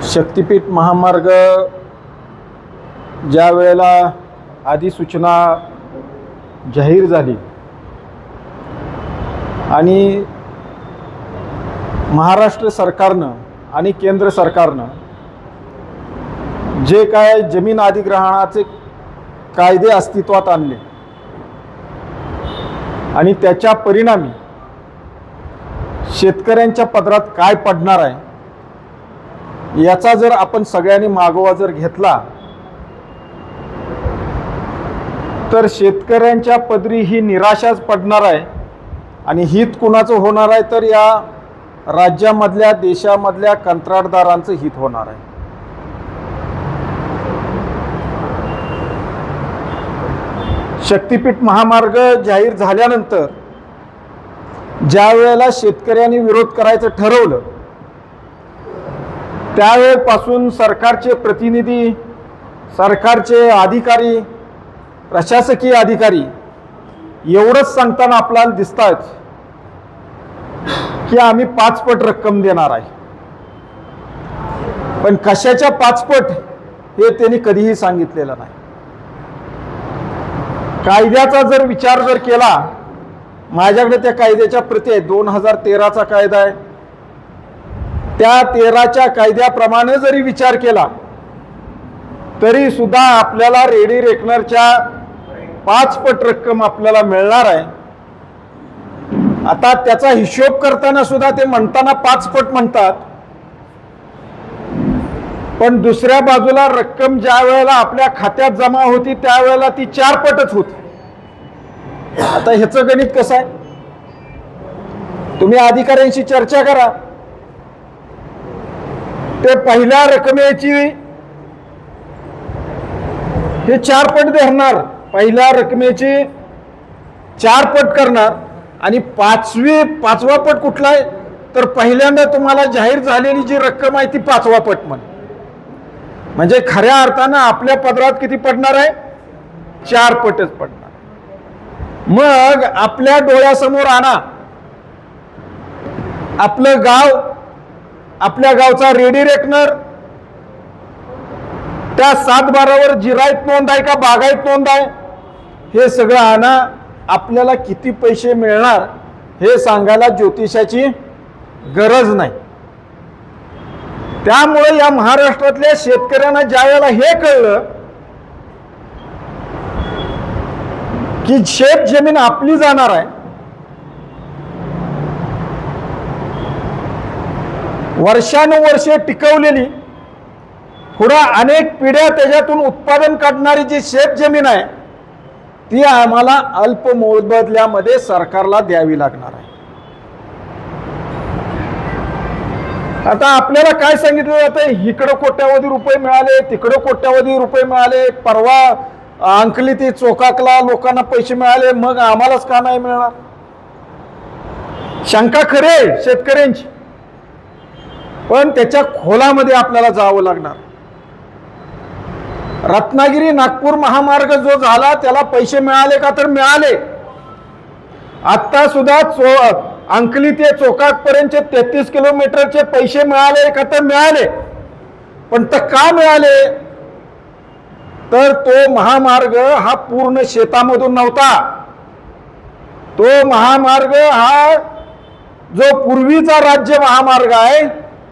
शक्तिपीठ महामार्ग ज्या वेळेला अधिसूचना जाहीर झाली आणि महाराष्ट्र सरकारनं आणि केंद्र सरकारनं जे काय जमीन अधिग्रहणाचे कायदे अस्तित्वात आणले आणि त्याच्या परिणामी शेतकऱ्यांच्या पदरात काय पडणार आहे याचा जर आपण सगळ्यांनी मागोवा जर घेतला तर शेतकऱ्यांच्या पदरी ही निराशाच पडणार आहे आणि हित कुणाचं होणार आहे तर या राज्यामधल्या देशामधल्या कंत्राटदारांचं हित होणार आहे। शक्तिपीठ महामार्ग जाहीर झाल्यानंतर ज्या वेळेला शेतकऱ्यांनी विरोध करायचं ठरवलं त्यावेळेपासून सरकारचे प्रतिनिधी, सरकारचे अधिकारी, प्रशासकीय अधिकारी एवढंच सांगताना आपल्याला दिसतात की आम्ही 5 पट रक्कम देणार आहे, पण कशाच्या 5 पट हे त्यांनी कधीही सांगितलेलं नाही। कायद्याचा जर विचार जर केला, माझ्याकडे त्या कायद्याच्या प्रती आहे, 2013चा कायदा आहे, त्या 13च्या कायद्याप्रमाणे जरी विचार केला तरी सुद्धा आपल्याला रेडी रेकनरच्या 5 पट रक्कम आपल्याला मिळणार आहे। आता त्याचा हिशोब करताना सुद्धा ते म्हणताना 5 पट म्हणतात, पण दुसऱ्या बाजूला रक्कम ज्या वेळेला आपल्या खात्यात जमा होती त्यावेळेला ती 4 पटच होती। आता ह्याचं गणित कसं आहे? तुम्ही अधिकाऱ्यांशी चर्चा करा, ते पहिल्या रकमेची हे 4 पट धरणार, पहिल्या रकमेची 4 पट करणार आणि पाचवा पट कुठला आहे तर पहिल्यांदा तुम्हाला जाहीर झालेली जी रक्कम आहे ती 5वा पट म्हणजे खऱ्या अर्थानं आपल्या पदरात किती पडणार आहे? 4 पटच पडणार। मग आपल्या डोळ्यासमोर आणा आपलं गाव, आपल्या गावचा रेडी रेकनर, त्या 7/12वर जिरायत नोंद आहे का बागायत नोंद आहे हे सगळं आणा, आपल्याला किती पैसे मिळणार हे सांगायला ज्योतिषाची गरज नाही। त्यामुळे या महाराष्ट्रातल्या शेतकऱ्यांना ज्या वेळेला हे कळलं की शेत जमीन आपली जाणार आहे, वर्षानुवर्षे टिकवलेली, पुढं अनेक पिढ्या त्याच्यातून उत्पादन काढणारी जी शेत जमीन आहे ती आम्हाला अल्प मोबदल्यामध्ये सरकारला द्यावी लागणार आहे। आता आपल्याला काय सांगितलं जातं, इकडं कोट्यावधी रुपये मिळाले, तिकडं कोट्यावधी रुपये मिळाले, परवा अंकली ती चोकाकला लोकांना पैसे मिळाले, मग आम्हालाच का नाही मिळणार? शंका खरे शेतकऱ्यांची, पण त्याच्या खोलामध्ये आपल्याला जावं लागणार। रत्नागिरी नागपूर महामार्ग जो झाला त्याला पैसे मिळाले का तर मिळाले। आता सुद्धा अंकली ते चोकाक पर्यंतचे 33 किलोमीटरचे पैसे मिळाले का तर मिळाले, पण तर का मिळाले तर तो महामार्ग हा पूर्ण शेतामधून नव्हता। तो महामार्ग हा जो पूर्वीचा राज्य महामार्ग आहे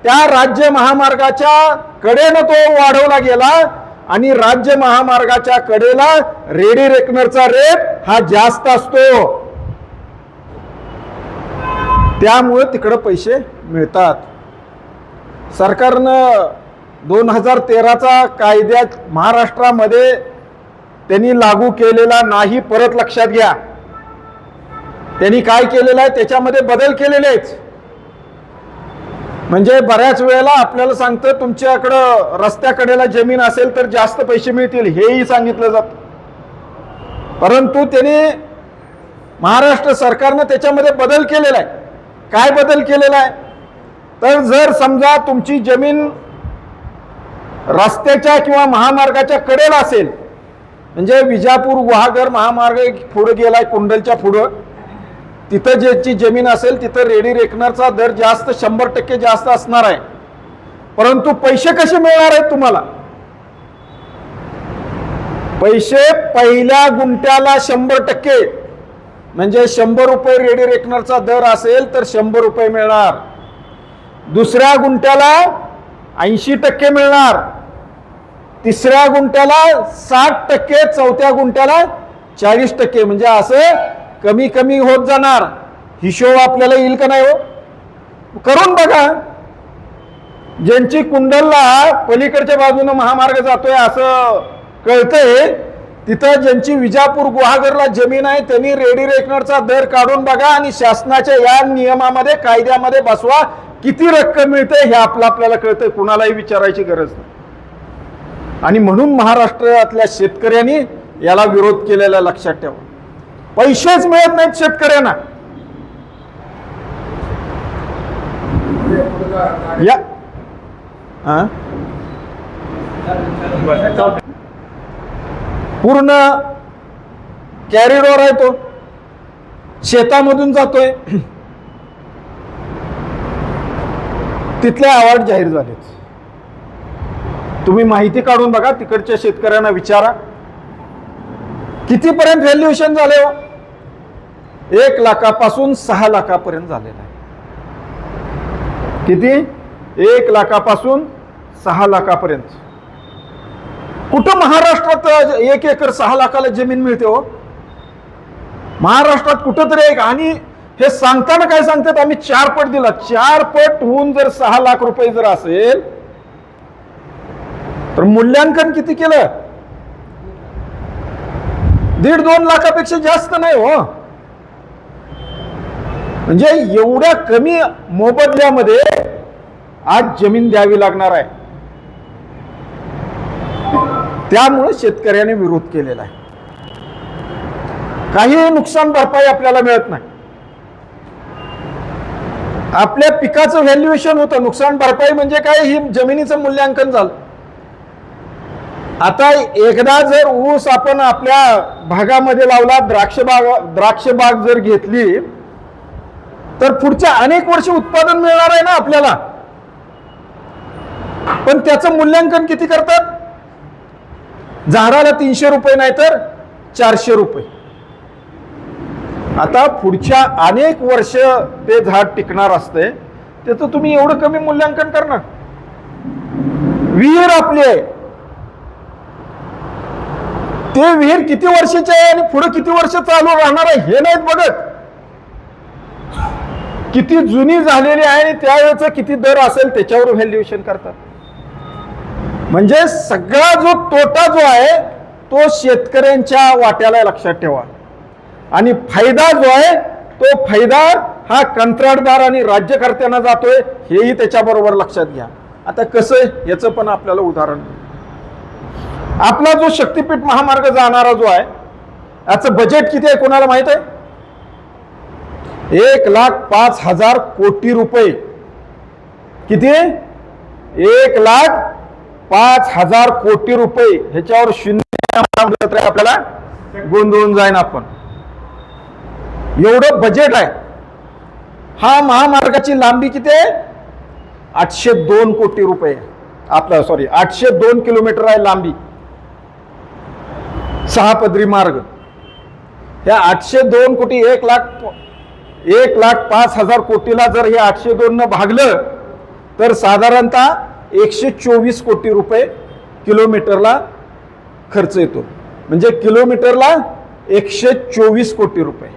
त्या राज्य महामार्गाच्या कडेनं तो वाढवला गेला आणि राज्य महामार्गाच्या कडेला रेडी रेकनरचा रेट हा जास्त असतो, त्यामुळे तिकडे पैसे मिळतात। सरकारनं 2013चा कायद्यात महाराष्ट्रामध्ये त्यांनी लागू केलेला नाही, परत लक्षात घ्या। त्यांनी काय केलेलं आहे त्याच्यामध्ये बदल केलेले आहेत। म्हणजे बऱ्याच वेळेला आपल्याला सांगतं तुमच्याकडं रस्त्याकडेला जमीन असेल तर जास्त पैसे मिळतील हेही सांगितलं जातं, परंतु त्यांनी महाराष्ट्र सरकारनं त्याच्यामध्ये बदल केलेला आहे। काय बदल केलेला आहे तर जर समजा तुमची जमीन रस्त्याच्या किंवा महामार्गाच्या कडेला असेल, म्हणजे विजापूर गुहागर महामार्ग पुढे गेलाय कुंडलच्या पुढं, तिथं ज्याची जमीन असेल तिथं रेडी रेकनरचा दर जास्त 100% जास्त असणार आहे. परंतु पैसे कसे मिळणार आहेत तुम्हाला? पैसे पहिल्या गुंठ्याला 100%, म्हणजे 100 रुपये रेडी रेकनरचा दर असेल तर 100 रुपये मिळणार. दुसऱ्या गुंठ्याला 80% मिळणार, तिसऱ्या गुंठ्याला 60%, चौथ्या गुंठ्याला 40%. म्हणजे असं कमी कमी होत जाणार. हिशोब आपल्याला येईल का नाही हो? करून बघा. ज्यांची कुंडलला पलीकडच्या बाजूने महामार्ग जातोय असं कळतंय, तिथं ज्यांची विजापूर गुहागरला जमीन आहे त्यांनी रेडी रेकनरचा दर काढून बघा आणि शासनाच्या या नियमामध्ये कायद्यामध्ये बसवा. किती रक्कम मिळते हे आपल्याला कळतंय, कुणालाही विचारायची गरज नाही. आणि म्हणून महाराष्ट्रातल्या शेतकऱ्यांनी याला विरोध केलेला लक्षात ठेवा. पैसेच मिळत नाहीत शेतकऱ्यांना. या पूर्ण कॅरिडॉर आहे, तो शेतामधून जातोय. तिथले अवॉर्ड जाहीर झालेत. तुम्ही माहिती काढून बघा, तिकडच्या शेतकऱ्यांना विचारा कितीपर्यंत व्हॅल्युएशन झाले हो. 1 लाखापासून 6 लाखापर्यंत झालेलं आहे. किती? 1 लाखापासून 6 लाखापर्यंत. कुठं महाराष्ट्रात 1 एकर 6 लाखाला जमीन मिळते हो? महाराष्ट्रात कुठंतरी एक. आणि हे सांगताना काय सांगतात, आम्ही 4 पट दिला. 4 पट होऊन जर 6 लाख रुपये जर असेल तर मूल्यांकन किती केलं? 1.5-2 लाखापेक्षा जास्त नाही हो. म्हणजे एवढ्या कमी मोबदल्यामध्ये आज जमीन द्यावी लागणार आहे. त्यामुळे शेतकऱ्याने विरोध केलेला आहे. काही नुकसान भरपाई आपल्याला मिळत नाही. आपल्या पिकाचं व्हॅल्युएशन होतं, नुकसान भरपाई म्हणजे काय? ही जमिनीचं मूल्यांकन झालं. आता एकदा जर ऊस आपण आपल्या भागामध्ये लावला, द्राक्ष बाग जर घेतली तर पुढच्या अनेक वर्ष उत्पादन मिळणार आहे ना आपल्याला. पण त्याचं मूल्यांकन किती करतात? झाडाला 300 रुपये नाही तर 400 रुपये. आता पुढच्या अनेक वर्ष ते झाड टिकणार असते, त्याचं तुम्ही एवढं कमी मूल्यांकन करणार? विहीर आपली आहे, ते विहीर किती वर्षाचे आहे आणि पुढे किती वर्ष चालू राहणार आहे हे नाहीत बघत. किती जुनी झालेली आहे आणि त्यावेळेचा किती दर असेल त्याच्यावर व्हॅल्युएशन करतात. म्हणजे सगळा जो तोटा जो आहे तो शेतकऱ्यांच्या वाट्याला, लक्षात ठेवा. आणि फायदा जो आहे तो फायदा हा कंत्राटदार आणि राज्यकर्त्यांना जातोय, हेही त्याच्याबरोबर लक्षात घ्या. आता कसं याचं पण आपल्याला उदाहरण. आपला जो शक्तीपीठ महामार्ग जाणारा जो आहे याचं बजेट किती आहे कोणाला माहित आहे? 1,05,000 कोटी रुपये. किती? 1,05,000 कोटी रुपये. ह्याच्यावर शून्य तर आपल्याला गोंधळून जाईन आपण. एवढं बजेट आहे. हा महामार्गाची लांबी किती आहे? 802 कोटी रुपये. आपला 802 किलोमीटर आहे लांबी. 6 पदरी मार्ग. ह्या 802 कोटी 1,05,000 कोटीला जर हे 802 न भागलं तर साधारणतः 124 कोटी रुपये किलोमीटरला खर्च येतो. म्हणजे किलोमीटरला 124 कोटी रुपये.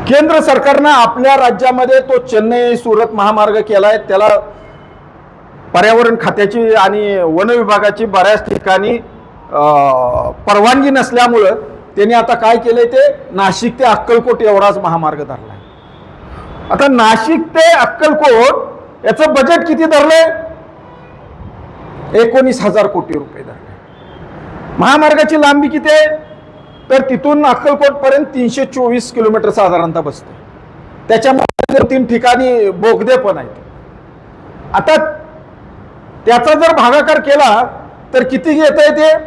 केंद्र सरकारनं आपल्या राज्यामध्ये तो चेन्नई सुरत महामार्ग केलाय. त्याला पर्यावरण खात्याची आणि वन विभागाची बऱ्याच ठिकाणी परवानगी नसल्यामुळं त्यांनी आता काय केलंय, ते नाशिक ते अक्कलकोट एवढाच महामार्ग धरलाय. आता नाशिक ते अक्कलकोट याचं बजेट किती धरलंय? 19,000 कोटी रुपये धरले. महामार्गाची लांबी किती आहे? तर तिथून अक्कलकोट पर्यंत 324 किलोमीटर साधारणतः बसते. त्याच्यामध्ये 3 ठिकाणी बोगदे पण आहेत. आता त्याचा जर भागाकार केला तर किती घेत आहे ते?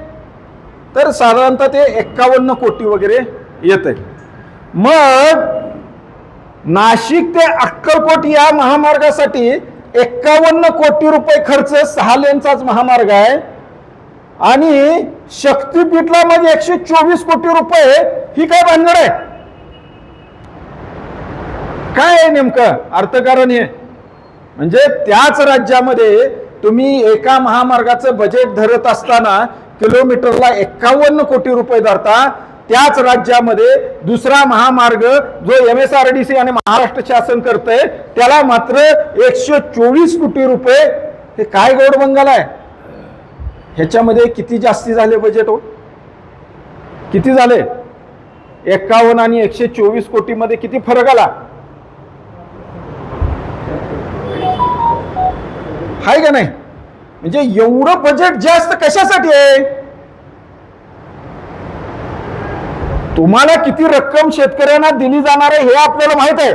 तर साधारणतः ते 51 कोटी वगैरे येतंय. मग नाशिक ते अक्कलकोट या महामार्गासाठी 51 कोटी रुपये खर्च, 6 लेनचाच महामार्ग आहे. आणि शक्तीपीठला मग 124 कोटी रुपये. ही काय भानगड आहे? काय आहे नेमकं अर्थकारण हे? म्हणजे त्याच राज्यामध्ये तुम्ही एका महामार्गाचं बजेट धरत असताना किलोमीटरला 51 कोटी रुपये धरता. त्याच राज्यामध्ये दुसरा महामार्ग जो MSRDC आणि महाराष्ट्र शासन करतंय त्याला मात्र 124 कोटी रुपये. हे काय गोडबंगाला आहे? ह्याच्यामध्ये किती जास्ती झाले बजेट हो? किती झाले? 51 आणि 124 कोटी मध्ये किती फरक आला? आहे का नाही? म्हणजे एवढं बजेट जास्त कशासाठी आहे? तुम्हाला किती रक्कम शेतकऱ्यांना दिली जाणार आहे हे आपल्याला माहित आहे.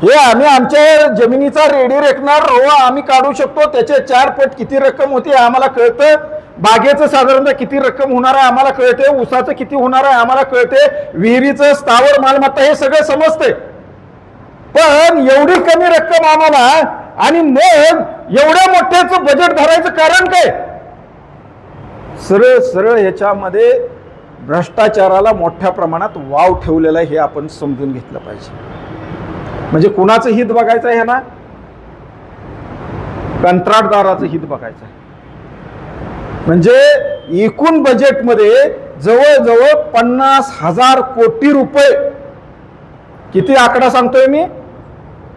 हे आम्ही आमच्या जमिनीचा रेडी रेकनर आम्ही काढू शकतो. त्याचे 4 पट किती रक्कम होती आम्हाला कळतं. बागेचं साधारणतः किती रक्कम होणार आहे आम्हाला कळते. ऊसाचं किती होणार आहे आम्हाला कळते. विहिरीचं स्थावर मालमत्ता हे सगळं समजते. पण एवढी कमी रक्कम आम्हाला आणि मग एवढ्या मोठ्याचं बजेट धरायचं कारण काय? सरळ सरळ ह्याच्यामध्ये भ्रष्टाचाराला मोठ्या प्रमाणात वाव ठेवलेला आहे हे आपण समजून घेतलं पाहिजे. म्हणजे कुणाचं हित बघायचं आहे ना? कंत्राटदाराचं हित बघायचं आहे. म्हणजे एकूण बजेटमध्ये जवळजवळ 50,000 कोटी रुपये. किती आकडा सांगतोय मी?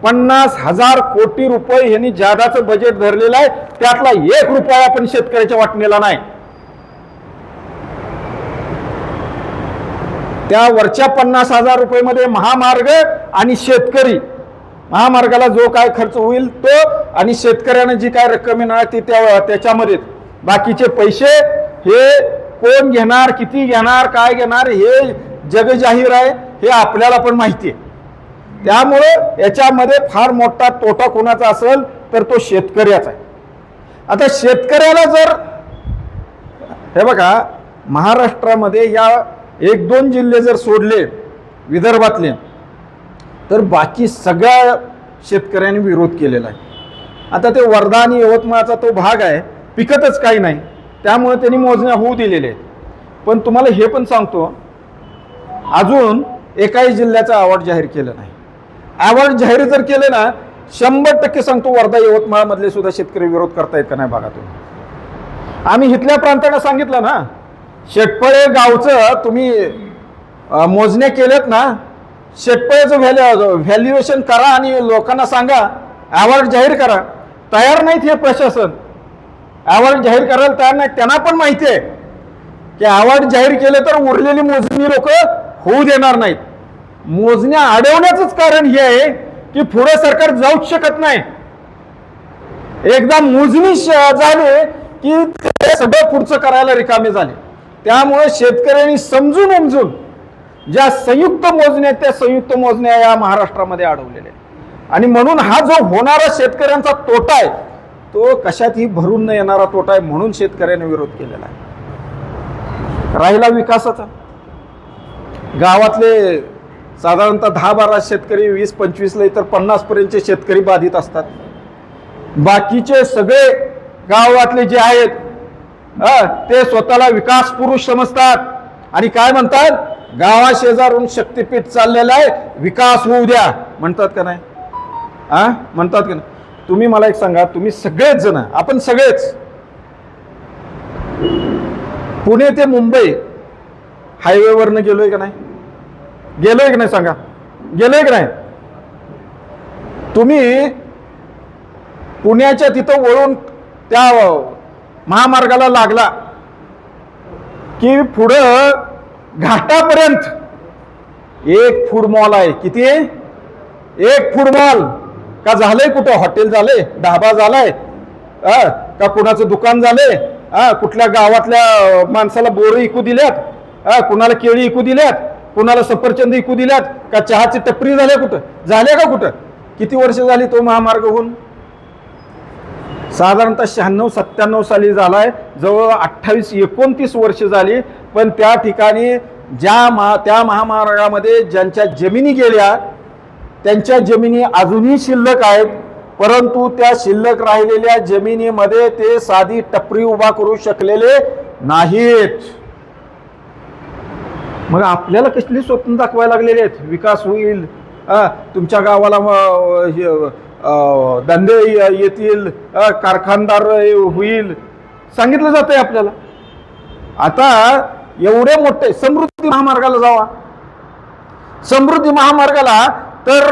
50,000 कोटी रुपये यांनी जादाचं बजेट धरलेलं आहे. त्यातला 1 रुपया पण शेतकऱ्याच्या वाटणीला नाही. त्या वरच्या 50,000 रुपये महामार्ग आणि शेतकरी, महामार्गाला जो काय खर्च होईल तो आणि शेतकऱ्यांना जी काय रक्कम येणार ती त्याच्यामध्ये. बाकीचे पैसे हे कोण घेणार, किती घेणार, काय घेणार हे जगजाहीर आहे. हे आपल्याला पण माहिती आहे. त्यामुळे याच्यामध्ये फार मोठा तोटा कोणाचा असेल तर तो शेतकऱ्याचा आहे. आता शेतकऱ्याला जर हे बघा महाराष्ट्रामध्ये या 1-2 जिल्हे जर सोडले विदर्भातले तर बाकी सगळ्या शेतकऱ्यांनी विरोध केलेला आहे. आता ते वर्धा आणि यवतमाळचा तो भाग आहे, पिकतच काही नाही, त्यामुळे त्यांनी मोजण्या होऊ दिलेले आहेत. पण तुम्हाला हे पण सांगतो, अजून एकाही जिल्ह्याचा अवॉर्ड जाहीर केलं नाही. अवॉर्ड जाहीर जर केले ना 100% सांगतो वर्धा यवतमाळ मधले सुद्धा शेतकरी विरोध करतायत का नाही बघा तुम्ही. आम्ही इथल्या प्रांतांना सांगितलं ना, शेटपळे गावचं तुम्ही मोजण्या केलेत ना, शेटपळेचं व्हॅल्युएशन करा आणि लोकांना सांगा अवॉर्ड जाहीर करा. तयार नाहीत हे प्रशासन, अवॉर्ड जाहीर करायला तयार नाही. त्यांना पण माहिती आहे की अवॉर्ड जाहीर केले तर उरलेली मोजणी लोक होऊ देणार नाहीत. मोजण्या अडवण्याचंच कारण हे आहे की पुढे सरकार जाऊच शकत नाही. एकदा मोजणी झाली की ते सगळं पुढचं करायला रिकामे झाले. त्यामुळे शेतकऱ्यांनी समजून उमजून ज्या संयुक्त मोजण्या त्या संयुक्त मोजण्या या महाराष्ट्रामध्ये अडवलेल्या आणि म्हणून हा जो होणारा शेतकऱ्यांचा तोटा आहे तो कशातही भरून न येणारा तोटा आहे. म्हणून शेतकऱ्यांनी विरोध केलेला आहे. राहिला विकासाचा, गावातले साधारणतः 10-12 शेतकरी 20-25 ला इतर 50 पर्यंतचे शेतकरी बाधित असतात. बाकीचे सगळे गावातले जे आहेत ते स्वतःला विकास पुरुष समजतात आणि काय म्हणतात, गावाशेजारून शक्तीपीठ चाललेलं आहे, विकास होऊ द्या म्हणतात का नाही? म्हणतात का नाही? तुम्ही मला एक सांगा, तुम्ही सगळेच जण, आपण सगळेच पुणे ते मुंबई हायवेवरनं गेलोय का नाही? गेलोय की नाही सांगा? गेलोय की नाही? तुम्ही पुण्याच्या तिथं वळून त्या महामार्गाला लागला की पुढं घाटापर्यंत 1 फूड मॉल आहे. किती आहे? 1 फूड मॉल. का झालंय कुठं? हॉटेल झालंय, ढाबा झालाय का कुणाचं दुकान झालंय? कुठल्या गावातल्या माणसाला बोरं इकू दिल्यात, कुणाला केळी इकू दिल्यात, कुणाला सफरचंद इकू दिल्यात, का चहाची टपरी झाल्या कुठं? झाल्या का कुठं? किती वर्ष झाली तो महामार्ग होऊन? साधारणतः 96-97 साली झालाय. जवळ 28-29 वर्ष झाली. पण त्या ठिकाणी त्या महामार्गामध्ये ज्यांच्या जमिनी गेल्या त्यांच्या जमिनी अजूनही शिल्लक आहेत, परंतु त्या शिल्लक राहिलेल्या जमिनीमध्ये ते साधी टपरी उभा करू शकलेले नाहीत. मग आपल्याला कसली स्वप्न दाखवायला लागलेले आहेत, विकास होईल, तुमच्या गावाला धंदे येतील, कारखानदार होईल, सांगितलं जातंय आपल्याला. आता एवढे मोठे समृद्धी महामार्गाला जावा, समृद्धी महामार्गाला तर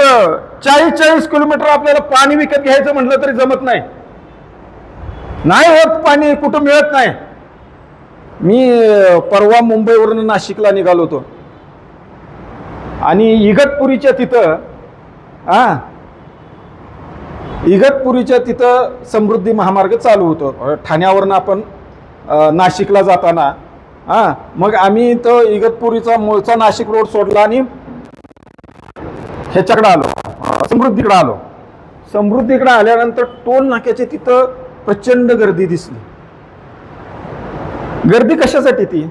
40-40 किलोमीटर आपल्याला पाणी विकत घ्यायचं म्हटलं तरी जमत नाही, नाही होत, पाणी कुठं मिळत नाही. मी परवा मुंबईवरून नाशिकला निघालो होतो आणि इगतपुरीच्या तिथं समृद्धी महामार्ग चालू होतो. ठाण्यावरून आपण नाशिकला जाताना मग आम्ही तो इगतपुरीचा मूळचा नाशिक रोड सोडला आणि ह्याच्याकडे आलो, समृद्धीकडे आलो. समृद्धीकडे आल्यानंतर टोल नाक्याच्या तिथं प्रचंड गर्दी दिसली. गर्दी कशासाठी? ती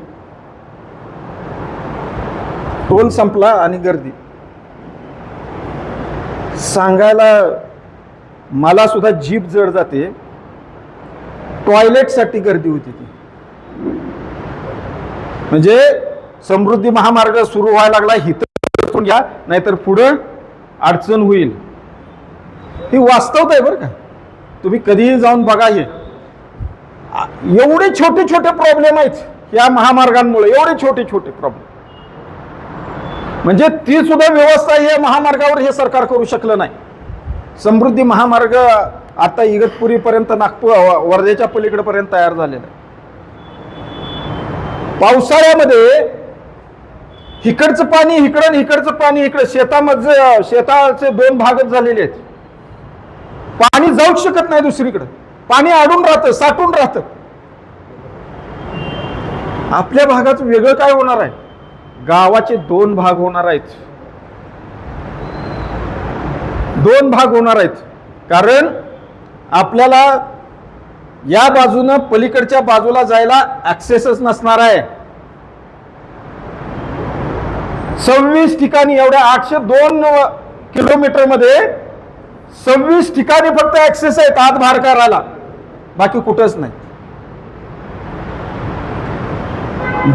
टोल संपला आणि गर्दी. सांगायला मला सुद्धा जीभ जड जाते, टॉयलेटसाठी गर्दी होती ती. म्हणजे समृद्धी महामार्ग सुरू व्हायला लागला, हिथून घ्या नाहीतर पुढं अडचण होईल. ही वास्तवता आहे बरं का, तुम्ही कधीही जाऊन बघा. हे एवढे छोटे छोटे प्रॉब्लेम आहेत या महामार्गांमुळे, एवढे छोटे छोटे प्रॉब्लेम. म्हणजे ती सुद्धा व्यवस्था या महामार्गावर हे सरकार करू शकलं नाही. समृद्धी महामार्ग आता इगतपुरीपर्यंत, नागपूर वर्धेच्या पलीकडेपर्यंत तयार झालेला आहे. पावसाळ्यामध्ये इकडचं पाणी इकडं आणि इकडचं पाणी इकडं, शेताचे 2 भागच झालेले आहेत. पाणी जाऊच शकत नाही दुसरीकडे, पाणी अडून राहतं, साठून राहतं. आपल्या भागाचं वेगळं काय होणार आहे? गावाचे 2 भाग होणार आहेत, 2 भाग होणार आहेत. कारण आपल्याला या बाजूनं पलीकडच्या बाजूला जायला ऍक्सेसच नसणार आहे. 26 ठिकाणी, एवढ्या 802 किलोमीटर मध्ये 26 ठिकाणी फक्त ऍक्सेस आहेत आत बाहेर करायला, बाकी कुठंच नाही.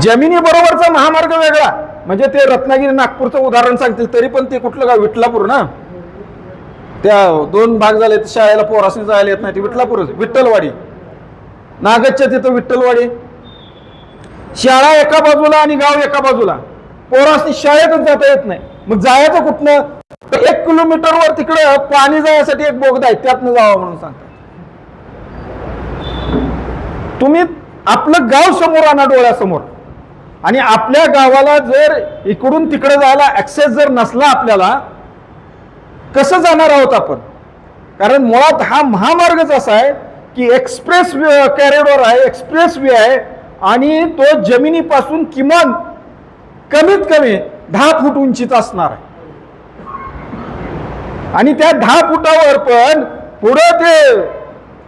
जमिनी बरोबरचा महामार्ग वेगळा. म्हणजे ते रत्नागिरी नागपूरचं उदाहरण सांगतील तरी पण ते कुठलं गाव? विठलापूर ना. त्या 2 भाग झाले, शाळेला पोरासनी जायला येत नाही, ते विठलापूर, विठ्ठलवाडी, नागदच्या तिथं विठ्ठलवाडी. शाळा एका बाजूला आणि गाव एका बाजूला, पोरासनी शाळेतच जाता येत नाही. मग जायचं कुठनं? 1 किलोमीटरवर तिकडं पाणी जाण्यासाठी एक बोगदा आहे, त्यातनं जावं म्हणून सांगतात. तुम्ही आपलं गाव समोर आणा, डोळ्यासमोर. आणि आपल्या गावाला जर इकडून तिकडे जायला ऍक्सेस जर नसला, आपल्याला कसं जाणार आहोत आपण? कारण मुळात हा महामार्गच असा आहे की एक्सप्रेस कॉरिडॉर आहे, एक्सप्रेस वे आहे, आणि तो जमिनीपासून किमान कमीत कमी 10 फूट उंचीचा असणार आहे. आणि त्या 10 फुटावर पण पुढे ते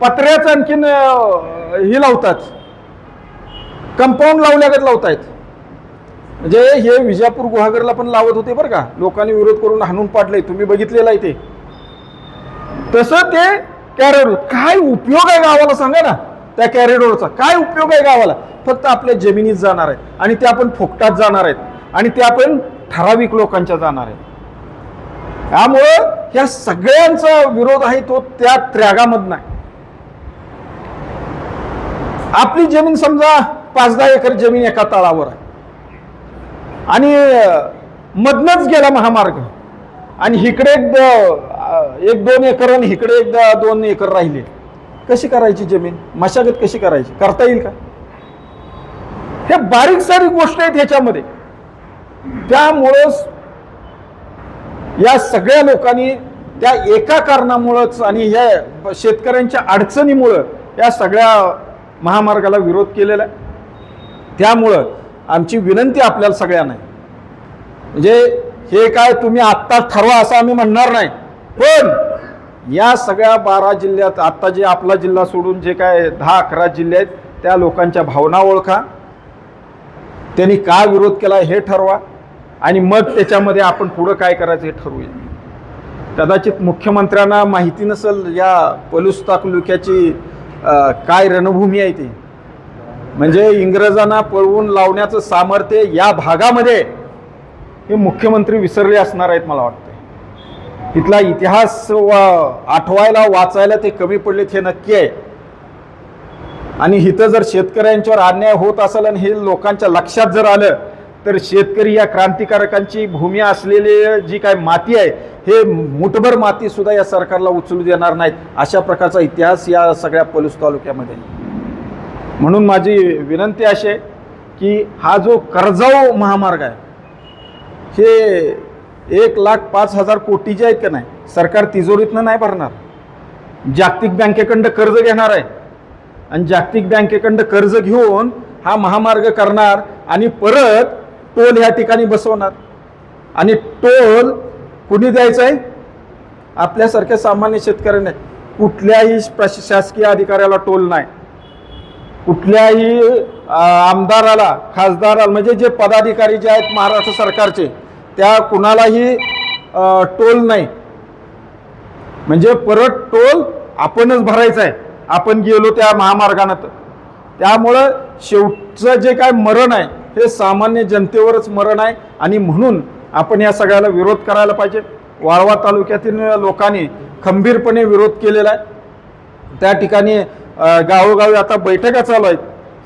पत्र्याचं आणखीन हे लावतात, कंपाऊंड लावल्यागत लावतायत. म्हणजे हे विजापूर गुहागरला पण लावत होते बरं का, लोकांनी विरोध करून हाणून पाडलंय, तुम्ही बघितलेलं आहे ते. तसं ते कॉरिडॉर, काय उपयोग आहे गावाला सांगा ना? त्या कॉरिडॉरचा काय उपयोग आहे गावाला? फक्त आपल्या जमिनीत जाणार आहेत, आणि त्या पण फुकटात जाणार आहेत, आणि त्या पण ठराविक लोकांच्या जाणार आहेत. त्यामुळं ह्या सगळ्यांचा विरोध आहे तो त्या त्र्यागामधनं आहे. आपली जमीन समजा 5-10 एकर जमीन एका तळावर आहे, आणि मधनच गेला महामार्ग, आणि इकडे 1-2 एकर आणि इकडे 1-2 एकर राहिले. कशी करायची जमीन? मशागत कशी करायची? करता येईल का? हे बारीक सारीक गोष्ट आहेत ह्याच्यामध्ये. त्यामुळंच या सगळ्या लोकांनी त्या एका कारणामुळंच आणि ह्या शेतकऱ्यांच्या अडचणीमुळं या सगळ्या महामार्गाला विरोध केलेला आहे. त्यामुळं आमची विनंती आपल्याला सगळ्यांना, म्हणजे हे काय तुम्ही आत्ता ठरवा असं आम्ही म्हणणार नाही, पण या सगळ्या 12 जिल्ह्यात आत्ता जे आपला जिल्हा सोडून जे काय 10-11 जिल्हे आहेत त्या लोकांच्या भावना ओळखा. त्यांनी का विरोध केला हे ठरवा आणि मग त्याच्यामध्ये आपण पुढं काय करायचं हे ठरवूया। कदाचित मुख्यमंत्र्यांना माहिती नसेल या पलूस तालुक्याची काय रणभूमी आहे ती, म्हणजे इंग्रजांना पळवून लावण्याचं सामर्थ्य या भागामध्ये हे मुख्यमंत्री विसरले असणार आहेत मला वाटतं। इथला इतिहास आठवायला वाचायला ते कमी पडलेत हे नक्की आहे। आणि इथं जर शेतकऱ्यांच्यावर अन्याय होत असेल आणि हे लोकांच्या लक्षात जर आलं तर शेतकरी या क्रांतिकारकांची भूमी असलेली जी काय माती आहे हे मुठभर माती सुद्धा या सरकारला उचलू देणार नाहीत, अशा प्रकारचा इतिहास या सगळ्या पलूस तालुक्यामध्ये। म्हणून माझी विनंती अशी आहे की हा जो कर्जाऊ महामार्ग आहे हे 1,05,000 कोटी जे आहेत का नाही, सरकार तिजोरीतनं नाही भरणार, जागतिक बँकेकडं कर्ज घेणार आहे आणि जागतिक बँकेकडं कर्ज घेऊन हा महामार्ग करणार आणि परत टोल ह्या ठिकाणी बसवणार। आणि टोल कुणी द्यायचं आहे? आपल्यासारख्या सामान्य शेतकऱ्यांना। कुठल्याही प्रशासकीय अधिकाऱ्याला टोल नाही, कुठल्याही आमदाराला, खासदाराला, म्हणजे जे पदाधिकारी जे आहेत महाराष्ट्र सरकारचे त्या कुणालाही टोल नाही। म्हणजे परत टोल आपणच भरायचा आहे आपण गेलो त्या महामार्गानं। त्यामुळं शेवटचं जे काय मरण आहे हे सामान्य जनतेवरच मरण आहे आणि म्हणून आपण या सगळ्याला विरोध करायला पाहिजे। वाळवा तालुक्यातील लोकांनी खंबीरपणे विरोध केलेला आहे। त्या ठिकाणी गावोगावी आता बैठका चालू आहेत।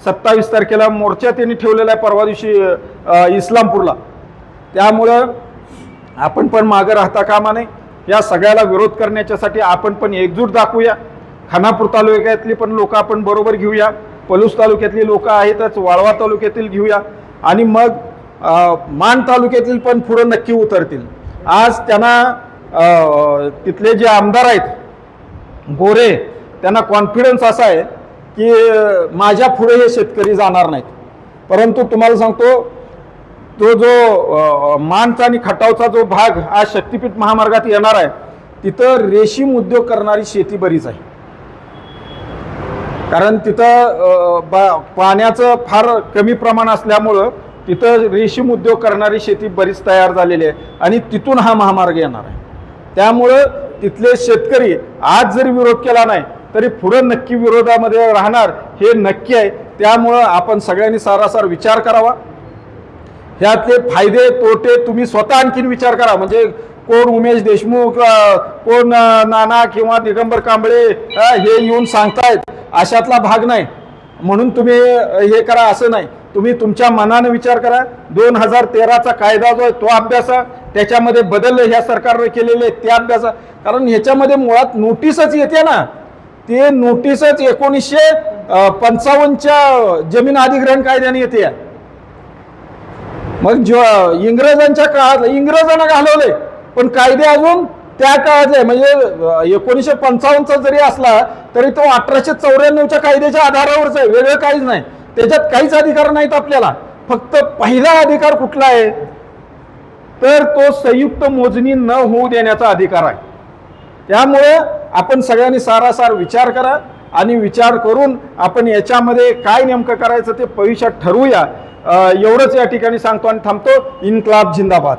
27 तारखेला मोर्चा त्यांनी ठेवलेला आहे परवा दिवशी इस्लामपूरला। त्यामुळं आपण पण मागं राहता कामा नये, या सगळ्याला विरोध करण्याच्यासाठी आपण पण एकजूट दाखवूया। खानापूर तालुक्यातली पण लोक आपण बरोबर घेऊया, पलूस तालुक्यातली लोक आहेतच, वाळवा तालुक्यातील घेऊया आणि मग मान तालुक्यातील पण पुढं नक्की उतरतील। आज त्यांना तिथले जे आमदार आहेत गोरे त्यांना कॉन्फिडन्स असा आहे की माझ्या पुढे हे शेतकरी जाणार नाहीत, परंतु तुम्हाला सांगतो तो जो मानचा आणि खटावचा जो भाग आज शक्तीपीठ महामार्गात येणार आहे तिथं रेशीम उद्योग करणारी शेती बरीच आहे, कारण तिथं पाण्याचं फार कमी प्रमाण असल्यामुळं तिथं रेशीम उद्योग करणारी शेती बरीच तयार झालेली आहे आणि तिथून हा महामार्ग येणार आहे। त्यामुळं तिथले शेतकरी आज जरी विरोध केला नाही तरी पुढे नक्की विरोधामध्ये राहणार हे नक्की आहे। त्यामुळं आपण सगळ्यांनी सारासार विचार करावा, ह्यातले फायदे तोटे तुम्ही स्वतः आणखीन विचार करा। म्हणजे कोण उमेश देशमुख, कोण नाना किंवा दिगंबर कांबळे हे येऊन सांगतायत अशातला भाग नाही म्हणून तुम्ही हे करा असं नाही। तुम्ही तुमच्या मनाने विचार करा। 2013चा कायदा जो आहे तो अभ्यासा, त्याच्यामध्ये बदल ह्या सरकारने केलेले ते अभ्यासा, कारण ह्याच्यामध्ये मुळात नोटीसच येते ना, ते नोटीसच 1955च्या जमीन अधिग्रहण कायद्याने येते। मग इंग्रजांच्या काळात इंग्रजांना घालवले पण कायदे अजून त्या काळातले, म्हणजे 1955चा जरी असला तरी तो 1894च्या कायद्याच्या आधारावरच आहे, वेगळं काहीच नाही। त्याच्यात काहीच अधिकार नाहीत आपल्याला। फक्त पहिला अधिकार कुठला आहे तर तो संयुक्त मोजणी न होऊ देण्याचा अधिकार आहे। त्यामुळे आपण सगळ्यांनी सारासार विचार करा आणि विचार करून आपण याच्यामध्ये काय नेमकं करायचं ते भविष्यात ठरवूया। एवढंच या ठिकाणी सांगतो आणि थांबतो। इन्क्लाब जिंदाबाद।